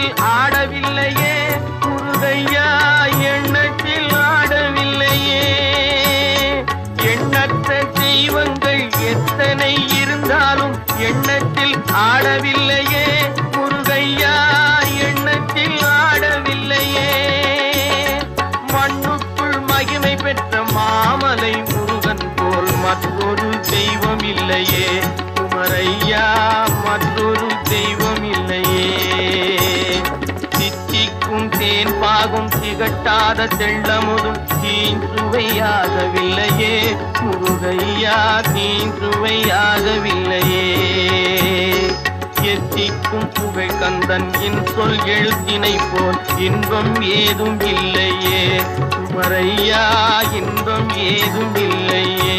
எண்ணத்தில் ஆடவில்லையே முருகையா, எண்ணத்தில் ஆடவில்லையே. எண்ணற்ற தெய்வங்கள் எத்தனை இருந்தாலும் எண்ணத்தில் ஆடவில்லையே முருகையா, எண்ணத்தில் ஆடவில்லையே. மண்ணுக்குள் மகிமை பெற்ற மாமலை முருகன் போல் மற்றொரு தெய்வம் இல்லையே குமரையா, மற்றொரு தெய்வம் இல்லையே. தித்திக்கும் தேன் பாகும் திகட்டாத தெள்ளமுதும் தீஞ்சுவையாகவில்லையே முருகையா, தீஞ்சுவையாகவில்லையே. எத்திக்கும் புகழ் கந்தன் என் சொல் எழுத்தினை போல் இன்பம் ஏதும் இல்லையே குமரையா, இன்பம் ஏதும் இல்லையே.